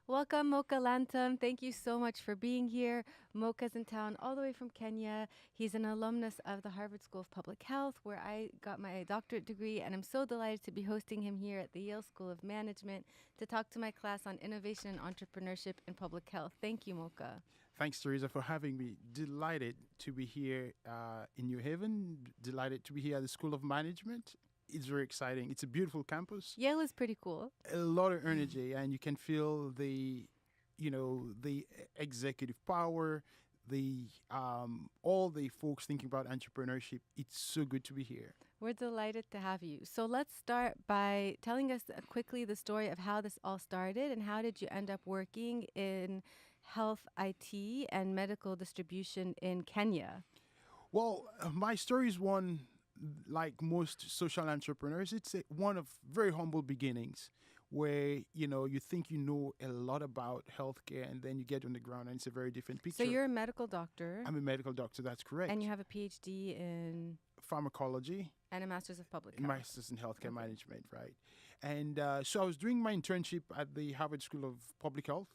Welcome, Moka Lantum. Thank you so much for being here. Moka's in town all the way from Kenya. He's an alumnus of the Harvard School of Public Health, where I got my doctorate degree, and I'm so delighted to be hosting him here at the Yale School of Management to talk to my class on innovation and entrepreneurship in public health. Thank you, Moka. Thanks, Teresa, for having me. Delighted to be here in New Haven. Delighted to be here at the School of Management. It's very exciting. It's a beautiful campus. Yale is pretty cool. A lot of energy, and you can feel the executive power, the all the folks thinking about entrepreneurship. It's so good to be here. We're delighted to have you. So let's start by telling us quickly the story of how this all started and how did you end up working in health IT and medical distribution in Kenya? Well, my story is one like most social entrepreneurs. It's one of very humble beginnings where, you think you know a lot about healthcare and then you get on the ground and it's a very different picture. So you're a medical doctor. I'm a medical doctor, that's correct. And you have a PhD in pharmacology. And a master's of public health. Master's in healthcare management, right? And so I was doing my internship at the Harvard School of Public Health,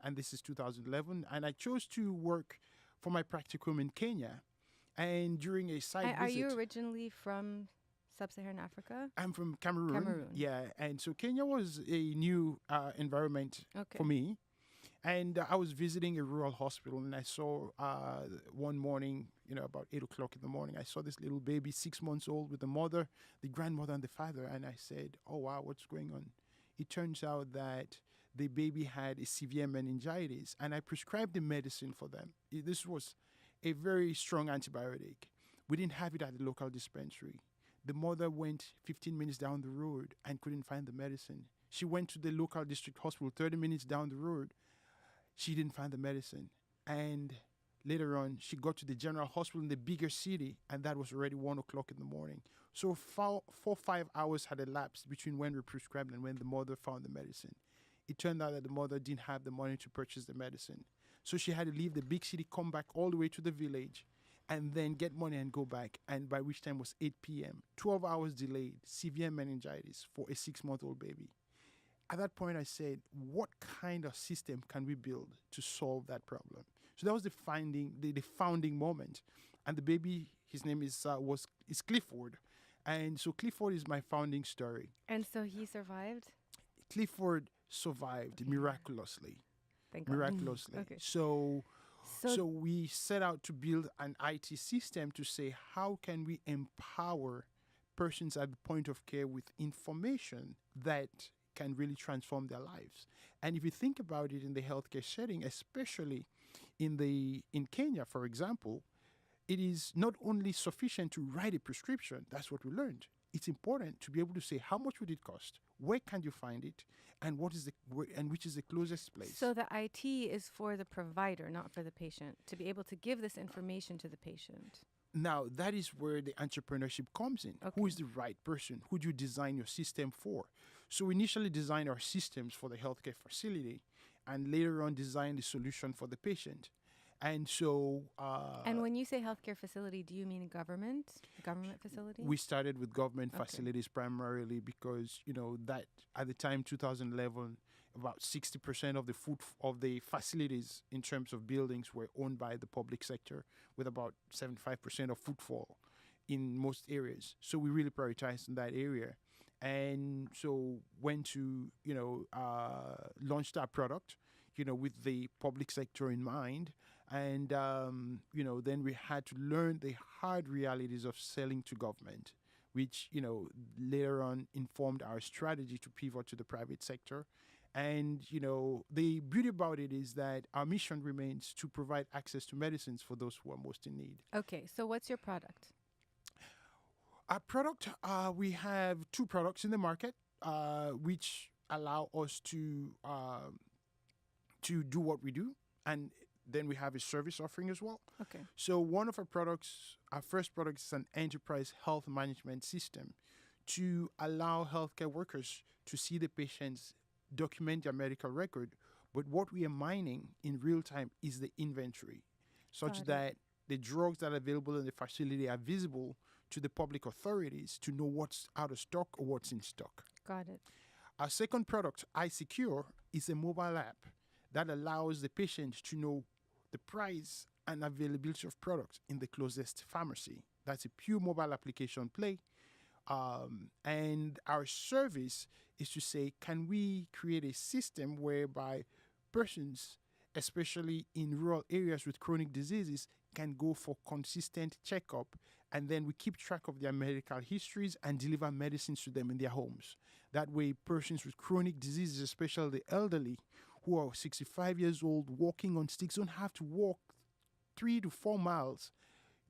and this is 2011. And I chose to work for my practicum in Kenya. And during a site visit... Are you originally from Sub-Saharan Africa? I'm from Cameroon. Yeah, and so Kenya was a new environment for me. And I was visiting a rural hospital, and I saw one morning, about 8 o'clock in the morning, I saw this little baby, 6 months old, with the mother, the grandmother, and the father. And I said, oh, wow, what's going on? It turns out that the baby had a severe meningitis, and I prescribed the medicine for them. This was a very strong antibiotic. We didn't have it at the local dispensary. The mother went 15 minutes down the road and couldn't find the medicine. She went to the local district hospital 30 minutes down the road. She didn't find the medicine. And later on, she got to the general hospital in the bigger city, and that was already 1 o'clock in the morning. So 5 hours had elapsed between when we prescribed and when the mother found the medicine. It turned out that the mother didn't have the money to purchase the medicine. So she had to leave the big city, come back all the way to the village, and then get money and go back. And by which time was 8 p.m. 12 hours delayed, severe meningitis for a 6-month-old baby. At that point, I said, what kind of system can we build to solve that problem? So that was the founding moment. And the baby, his name is Clifford. And so Clifford is my founding story. And so he survived? Clifford survived miraculously. Thank God. Miraculously. Okay. So we set out to build an IT system to say, how can we empower persons at the point of care with information that can really transform their lives? And if you think about it in the healthcare setting, especially in Kenya, for example, it is not only sufficient to write a prescription. That's what we learned. It's important to be able to say, how much would it cost? Where can you find it? And which is the closest place? So the IT is for the provider, not for the patient, to be able to give this information to the patient. Now, that is where the entrepreneurship comes in. Okay. Who is the right person? Who do you design your system for? So we initially designed our systems for the healthcare facility and later on designed the solution for the patient. And so... and when you say healthcare facility, do you mean government facility? We started with government facilities primarily because, that at the time, 2011, about 60% of the facilities in terms of buildings were owned by the public sector, with about 75% of footfall in most areas. So we really prioritized in that area. And so went to, launched our product, with the public sector in mind. And, then we had to learn the hard realities of selling to government, which, later on informed our strategy to pivot to the private sector. And, the beauty about it is that our mission remains to provide access to medicines for those who are most in need. Okay, so what's your product? Our product, we have 2 products in the market, which allow us to do what we do. And then we have a service offering as well. Okay. So one of our first product is an enterprise health management system to allow healthcare workers to see the patients, document their medical record. But what we are mining in real time is the inventory, such that the drugs that are available in the facility are visible to the public authorities to know what's out of stock or what's in stock. Got it. Our second product, iSecure, is a mobile app that allows the patient to know the price and availability of products in the closest pharmacy. That's a pure mobile application play. And our service is to say, can we create a system whereby persons, especially in rural areas with chronic diseases, can go for consistent checkup, and then we keep track of their medical histories and deliver medicines to them in their homes. That way, persons with chronic diseases, especially the elderly who are 65 years old, walking on sticks, don't have to walk 3 to 4 miles.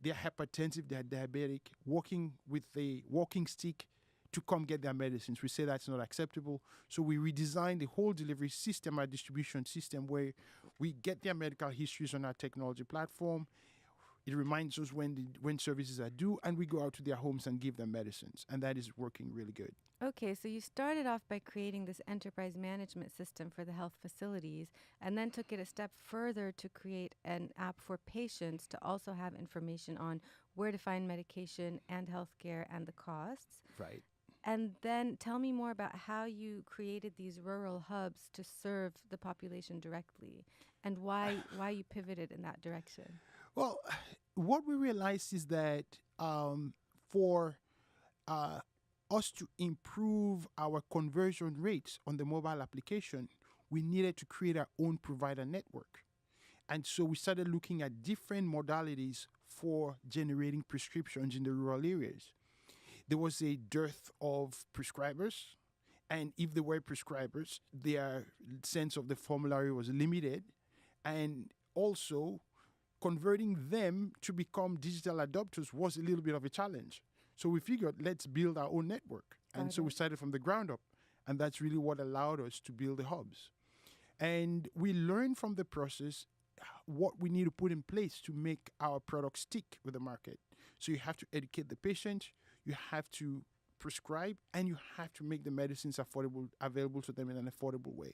They're hypertensive, they're diabetic, walking with a walking stick to come get their medicines. We say that's not acceptable. So we redesigned the whole delivery system, our distribution system, where we get their medical histories on our technology platform. It reminds us when services are due, and we go out to their homes and give them medicines. And that is working really good. Okay, so you started off by creating this enterprise management system for the health facilities, and then took it a step further to create an app for patients to also have information on where to find medication and healthcare and the costs. Right. And then tell me more about how you created these rural hubs to serve the population directly, and why you pivoted in that direction. Well, what we realized is that for us to improve our conversion rates on the mobile application, we needed to create our own provider network. And so we started looking at different modalities for generating prescriptions in the rural areas. There was a dearth of prescribers, and if there were prescribers, their sense of the formulary was limited, and also converting them to become digital adopters was a little bit of a challenge. So we figured, let's build our own network. And so we started from the ground up. And that's really what allowed us to build the hubs. And we learned from the process what we need to put in place to make our product stick with the market. So you have to educate the patient, you have to prescribe, and you have to make the medicines available to them in an affordable way.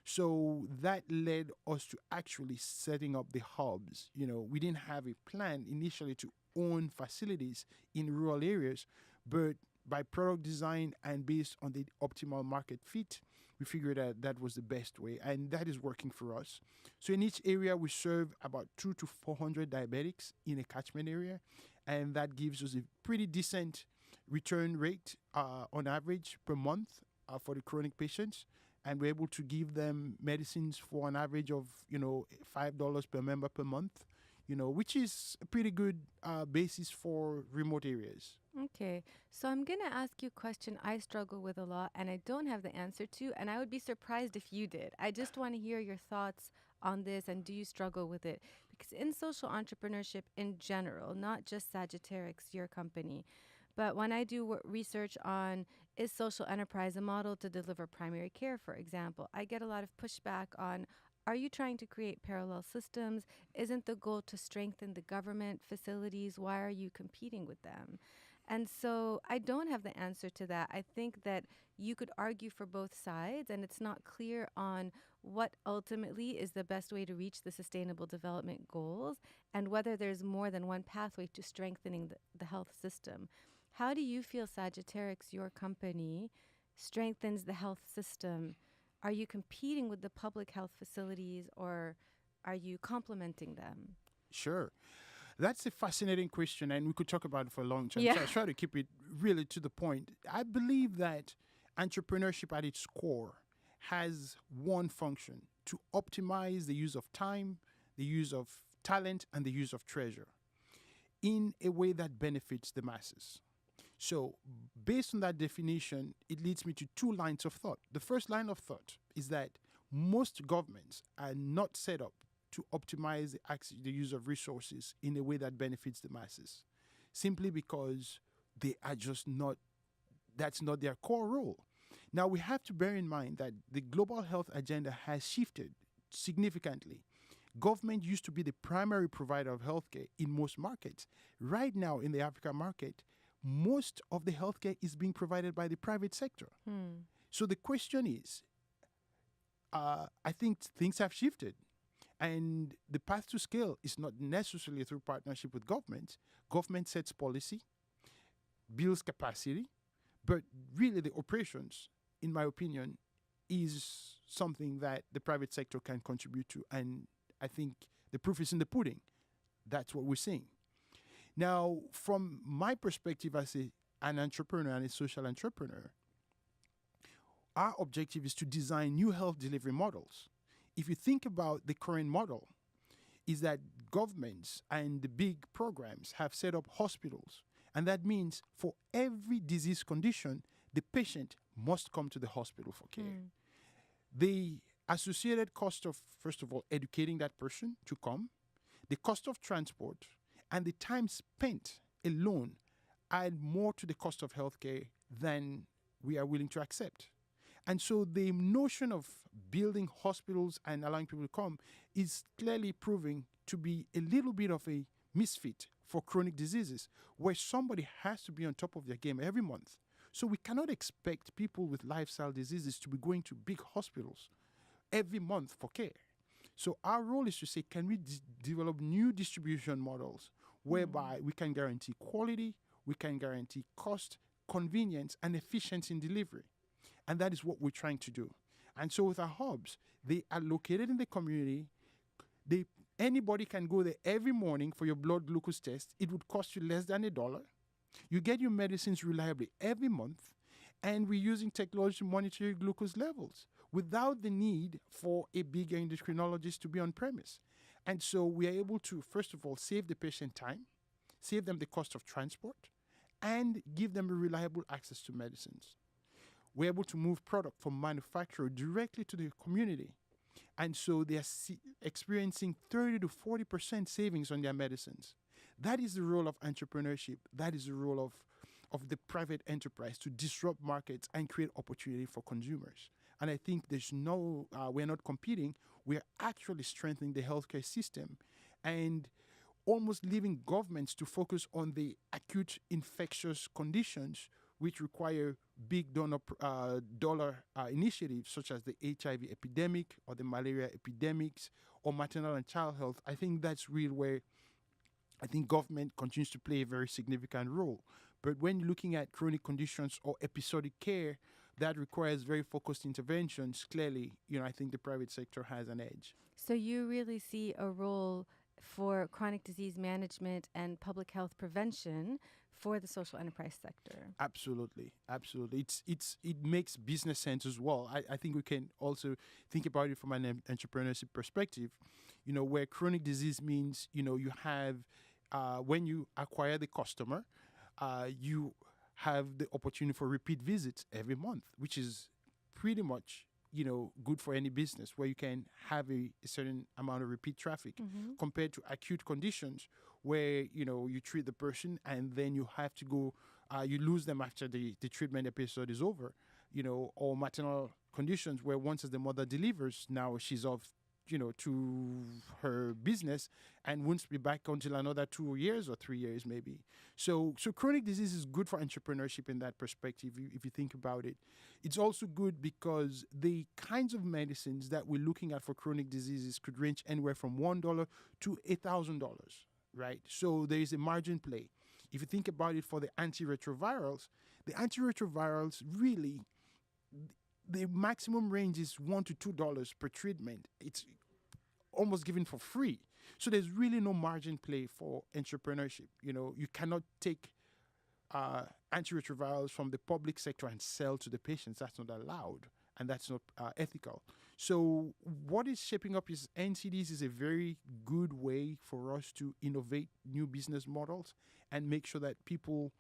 So that led us to actually setting up the hubs. You know, we didn't have a plan initially to own facilities in rural areas, but by product design and based on the optimal market fit, we figured that that was the best way, and that is working for us. So in each area, we serve about 200 to 400 diabetics in a catchment area, and that gives us a pretty decent return rate on average per month for the chronic patients. And we're able to give them medicines for an average of, $5 per member per month, which is a pretty good basis for remote areas. Okay, so I'm going to ask you a question I struggle with a lot and I don't have the answer to, and I would be surprised if you did. I just want to hear your thoughts on this, and do you struggle with it? Because in social entrepreneurship in general, not just Sagitarix, your company, but when I do research on is social enterprise a model to deliver primary care, for example, I get a lot of pushback on, are you trying to create parallel systems? Isn't the goal to strengthen the government facilities? Why are you competing with them? And so I don't have the answer to that. I think that you could argue for both sides, and it's not clear on what ultimately is the best way to reach the Sustainable Development Goals and whether there's more than one pathway to strengthening the health system. How do you feel Sagitarix, your company, strengthens the health system? Are you competing with the public health facilities, or are you complementing them? Sure. That's a fascinating question, and we could talk about it for a long time. Yeah. So I try to keep it really to the point. I believe that entrepreneurship at its core has one function: to optimize the use of time, the use of talent, and the use of treasure in a way that benefits the masses. So based on that definition, it leads me to two lines of thought. The first line of thought is that most governments are not set up to optimize the use of resources in a way that benefits the masses, simply because they are just not, that's not their core role. Now, we have to bear in mind that the global health agenda has shifted significantly. Government used to be the primary provider of healthcare in most markets. Right now, in the African market, most of the healthcare is being provided by the private sector. So the question is, I think things have shifted. And the path to scale is not necessarily through partnership with government. Government sets policy, builds capacity, but really the operations, in my opinion, is something that the private sector can contribute to. And I think the proof is in the pudding. That's what we're seeing. Now, from my perspective as an entrepreneur and a social entrepreneur, our objective is to design new health delivery models. If you think about the current model, is that governments and the big programs have set up hospitals. And that means for every disease condition, the patient must come to the hospital for care. The associated cost of, first of all, educating that person to come, the cost of transport, and the time spent alone add more to the cost of healthcare than we are willing to accept. And so the notion of building hospitals and allowing people to come is clearly proving to be a little bit of a misfit for chronic diseases, where somebody has to be on top of their game every month. So we cannot expect people with lifestyle diseases to be going to big hospitals every month for care. So our role is to say, can we develop new distribution models whereby we can guarantee quality, we can guarantee cost, convenience, and efficiency in delivery? And that is what we're trying to do. And so with our hubs, they are located in the community. Anybody can go there every morning for your blood glucose test. It would cost you less than $1. You get your medicines reliably every month. And we're using technology to monitor your glucose levels without the need for a bigger endocrinologist to be on premise. And so we are able to, first of all, save the patient time, save them the cost of transport, and give them a reliable access to medicines. We're able to move product from manufacturer directly to the community. And so they are experiencing 30 to 40% savings on their medicines. That is the role of entrepreneurship. That is the role of the private enterprise, to disrupt markets and create opportunity for consumers. And I think we're not competing. We're actually strengthening the healthcare system and almost leaving governments to focus on the acute infectious conditions which require big dollar initiatives such as the HIV epidemic or the malaria epidemics or maternal and child health. I think that's really where I think government continues to play a very significant role. But when you're looking at chronic conditions or episodic care that requires very focused interventions, clearly, I think the private sector has an edge. So you really see a role for chronic disease management and public health prevention for the social enterprise sector. Absolutely. It makes business sense as well. I think we can also think about it from an entrepreneurship perspective, where chronic disease means, you have, when you acquire the customer, you have the opportunity for repeat visits every month, which is pretty much good for any business, where you can have a certain amount of repeat traffic compared to acute conditions where, you treat the person and then you have to go, you lose them after the treatment episode is over, or maternal conditions where once as the mother delivers, now she's off, to her business and won't be back until another 2 years or 3 years maybe. So chronic disease is good for entrepreneurship in that perspective, if you think about it. It's also good because the kinds of medicines that we're looking at for chronic diseases could range anywhere from $1 to $1,000, right? So there is a margin play. If you think about it for the antiretrovirals really, the maximum range is $1 to $2 per treatment. It's almost given for free. So there's really no margin play for entrepreneurship. You cannot take antiretrovirals from the public sector and sell to the patients. That's not allowed, and that's not ethical. So what is shaping up is NCDs is a very good way for us to innovate new business models and make sure that people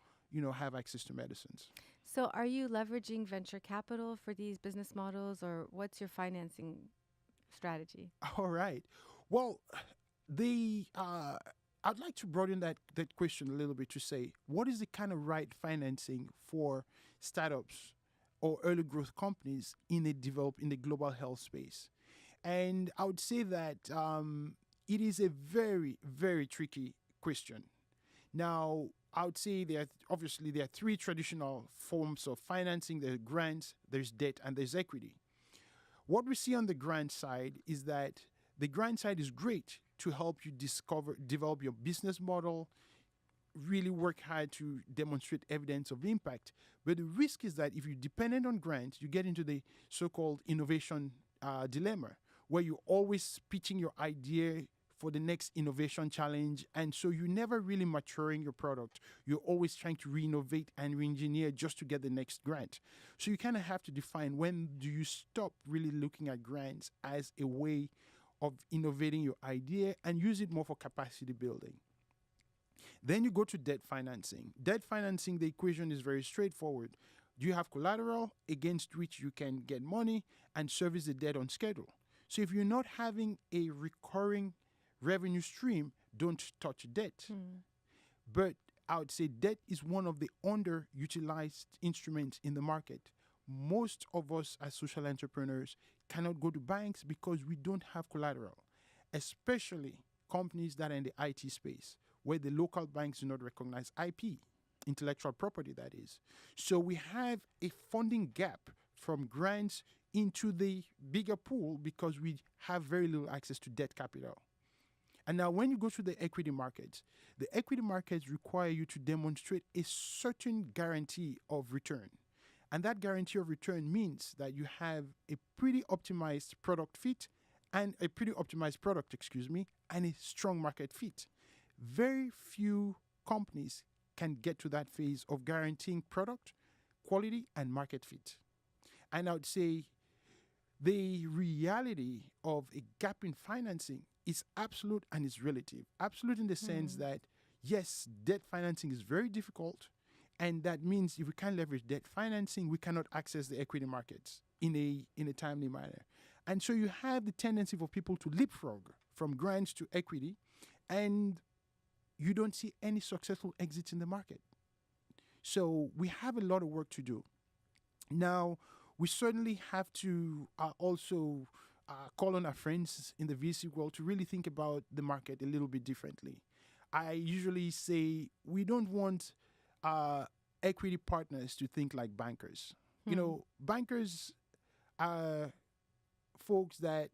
have access to medicines. So are you leveraging venture capital for these business models, or what's your financing strategy? All right. Well, I'd like to broaden that question a little bit to say, what is the kind of right financing for startups or early growth companies in the global health space? And I would say that it is a very, very tricky question. Now, I would say there are three traditional forms of financing. There's grants, there's debt, and there's equity. What we see on the grant side is that the grant side is great to help you develop your business model, really work hard to demonstrate evidence of impact. But the risk is that if you're dependent on grants, you get into the so-called innovation dilemma, where you're always pitching your idea for the next innovation challenge. And so you're never really maturing your product. You're always trying to re-innovate and re-engineer just to get the next grant. So you kind of have to define, when do you stop really looking at grants as a way of innovating your idea and use it more for capacity building. Then you go to debt financing. Debt financing, the equation is very straightforward. Do you have collateral against which you can get money and service the debt on schedule? So if you're not having a recurring revenue stream, don't touch debt. But I would say debt is one of the underutilized instruments in the market. Most of us as social entrepreneurs cannot go to banks because we don't have collateral, especially companies that are in the IT space, where the local banks do not recognize IP, intellectual property, that is. So we have a funding gap from grants into the bigger pool because we have very little access to debt capital. And now when you go to the equity markets require you to demonstrate a certain guarantee of return. And that guarantee of return means that you have a pretty optimized product fit and a pretty optimized product, and a strong market fit. Very few companies can get to that phase of guaranteeing product, quality, and market fit. And I would say the reality of a gap in financing is absolute and is relative. Absolute in the sense that, yes, debt financing is very difficult. And that means if we can't leverage debt financing, we cannot access the equity markets in a timely manner. And so you have the tendency for people to leapfrog from grants to equity, and you don't see any successful exits in the market. So we have a lot of work to do. Now, we certainly have to also call on our friends in the VC world to really think about the market a little bit differently. I usually say we don't want equity partners to think like bankers. You know, bankers are folks that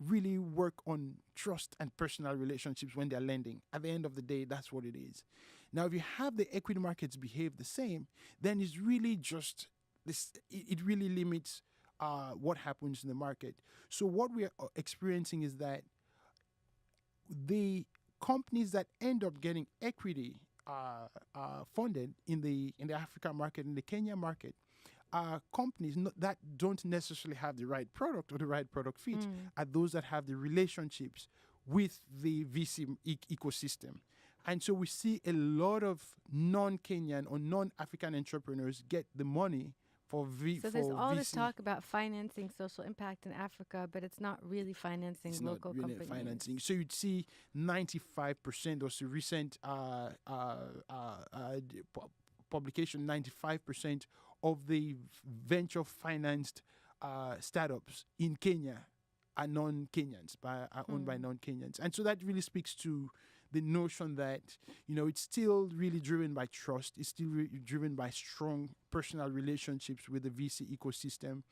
really work on trust and personal relationships when they're lending. At the end of the day, that's what it is. Now, if you have the equity markets behave the same, then it's really just this. It really limits what happens in the market. So what we are experiencing is that the companies that end up getting equity funded in the African market, in the Kenya market, are companies that don't necessarily have the right product or the right product fit, are those that have the relationships with the VC ecosystem. And so we see a lot of non-Kenyan or non-African entrepreneurs get the money for VC. So there's all this talk about financing social impact in Africa, but it's not really financing local companies. It's not really financing. So you'd see 95%, or so recent publication, 95% of the venture-financed startups in Kenya are non-Kenyans, are owned by non-Kenyans. And so that really speaks to the notion that, you know, it's still really driven by trust. It's still driven by strong personal relationships with the VC ecosystem.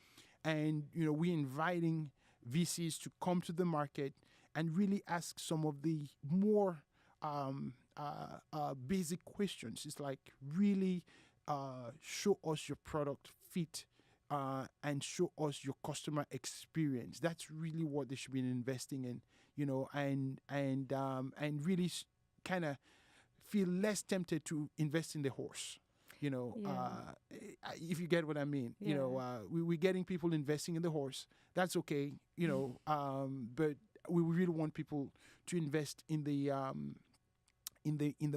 And, you know, we're inviting VCs to come to the market and really ask some of the more basic questions. It's like really show us your product fit and show us your customer experience. That's really what they should be investing in, you know, and really kind of feel less tempted to invest in the horse, you know, if you get what I mean. You know, we're getting people investing in the horse. That's okay, you know, but we really want people to invest in the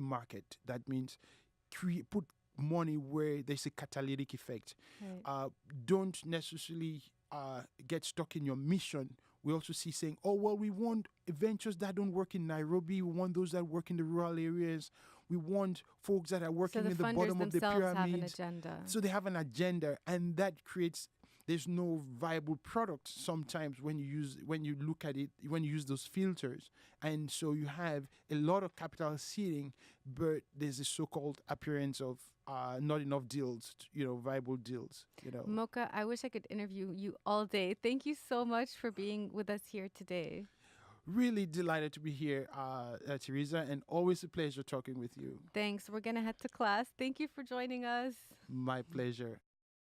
market. That means put money where there's a catalytic effect. Right. Don't necessarily get stuck in your mission. We also see saying, oh, well, we want ventures that don't work in Nairobi. We want those that work in the rural areas. We want folks that are working in the bottom of the pyramid. Have an agenda. So they have an agenda, and that creates, there's no viable product sometimes when you look at it, when you use those filters. And so you have a lot of capital seeding, but there's a so-called appearance of not enough deals, viable deals, Moka, I wish I could interview you all day. Thank you so much for being with us here today. Really delighted to be here, Teresa, and always a pleasure talking with you. Thanks. We're going to head to class. Thank you for joining us. My pleasure.